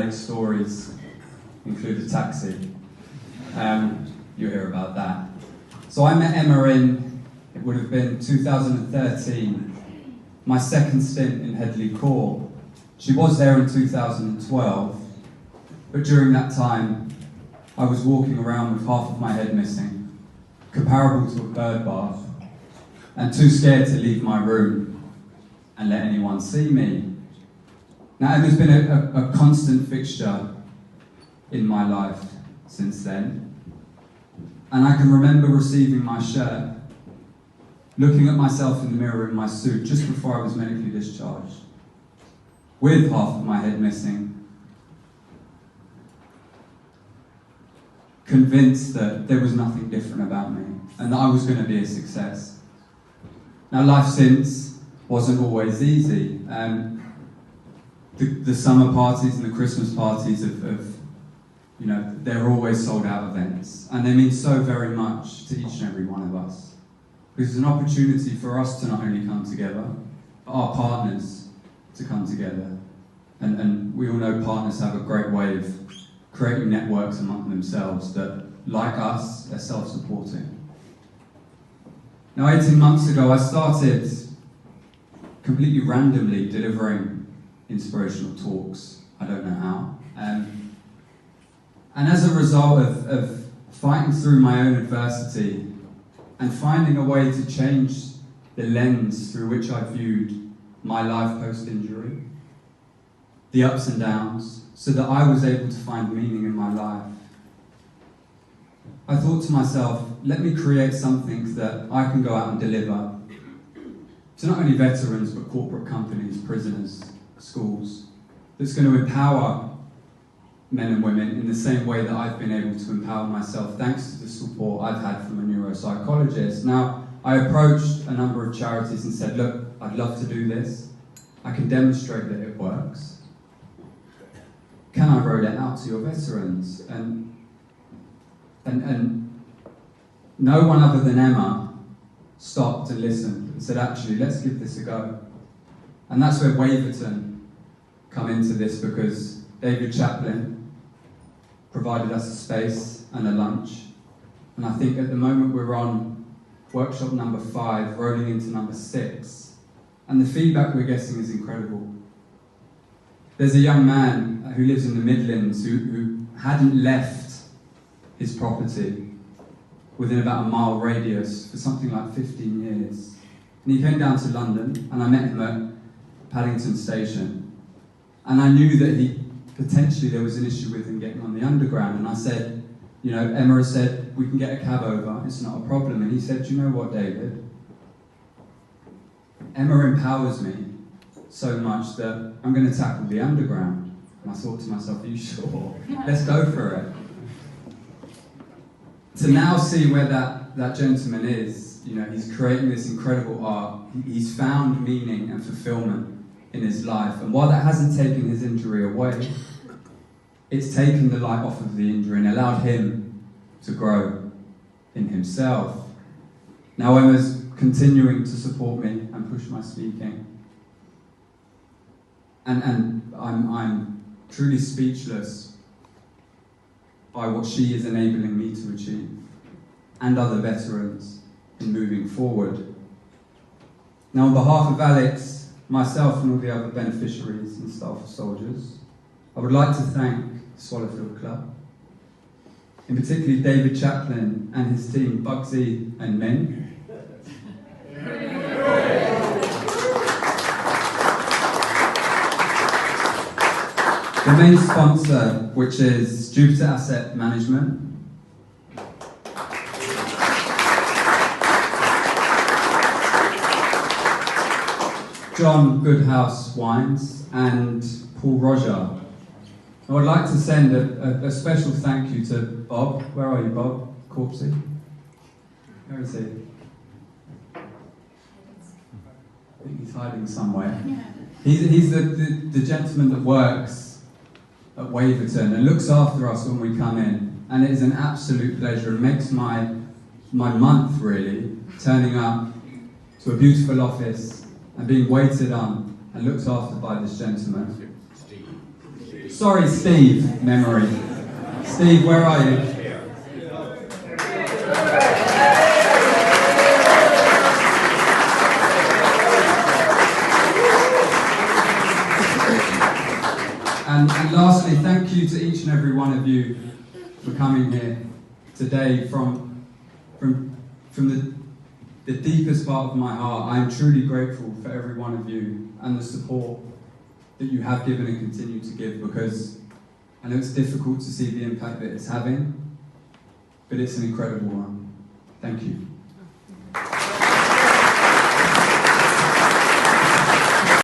Alex stories include a taxi. You'll hear about that. So I met Emma in, it would have been 2013, my second stint in Headley Court. She was there in 2012, but during that time, I was walking around with half of my head missing, comparable to a bird bath, and too scared to leave my room and let anyone see me. Now, Emma's been a constant fixture in my life since then. And I can remember receiving my shirt, looking at myself in the mirror in my suit just before I was medically discharged, with half of my head missing, convinced that there was nothing different about me and that I was going to be a success. Now, life since wasn't always easy. The summer parties and the Christmas parties you know, they're always sold out events, and they mean so very much to each and every one of us. Because it's an opportunity for us to not only come together, but our partners to come together. And we all know partners have a great way of creating networks among themselves that, like us, are self-supporting. Now, 18 months ago, I started completely randomly delivering inspirational talks. I don't know how. And as a result of fighting through my own adversity and finding a way to change the lens through which I viewed my life post-injury, the ups and downs, so that I was able to find meaning in my life, I thought to myself, let me create something that I can go out and deliver to not only veterans, but corporate companies, prisoners, schools, that's going to empower men and women in the same way that I've been able to empower myself thanks to the support I've had from a neuropsychologist. Now, I approached a number of charities and said, look, I'd love to do this. I can demonstrate that it works. Can I roll it out to your veterans? And no one other than Emma stopped and listened and said, actually, let's give this a go. And that's where Waverton come into this, because David Chaplin provided us a space and a lunch. And I think at the moment we're on workshop number 5, rolling into number 6. And the feedback we're getting is incredible. There's a young man who lives in the Midlands who hadn't left his property within about a mile radius for something like 15 years. And he came down to London, and I met him at Paddington Station. And I knew that potentially there was an issue with him getting on the underground. And I said, you know, Emma has said, we can get a cab over, it's not a problem. And he said, do you know what, David? Emma empowers me so much that I'm going to tackle the underground. And I thought to myself, are you sure? Let's go for it. To now see where that gentleman is, you know, he's creating this incredible art. He's found meaning and fulfillment in his life. And while that hasn't taken his injury away, it's taken the light off of the injury and allowed him to grow in himself. Now Emma's continuing to support me and push my speaking. And I'm truly speechless by what she is enabling me to achieve, and other veterans in moving forward. Now, on behalf of Alex, myself and all the other beneficiaries and staff of Soldiers, I would like to thank the Swallowfield Club, in particular David Chaplin and his team, Bugsy and Min. The main sponsor, which is Jupiter Asset Management. John Goodhouse Wines and Paul Roger. I would like to send a special thank you to Bob. Where are you, Bob? Corpsey? Where is he? I think he's hiding somewhere. He's the gentleman that works at Waverton and looks after us when we come in. And it is an absolute pleasure and makes my month, really, turning up to a beautiful office and being waited on and looked after by this gentleman. Sorry, Steve, memory. Steve, where are you? And lastly, thank you to each and every one of you for coming here today from the deepest part of my heart. I am truly grateful for every one of you and the support that you have given and continue to give, because I know it's difficult to see the impact that it's having, but it's an incredible one. Thank you.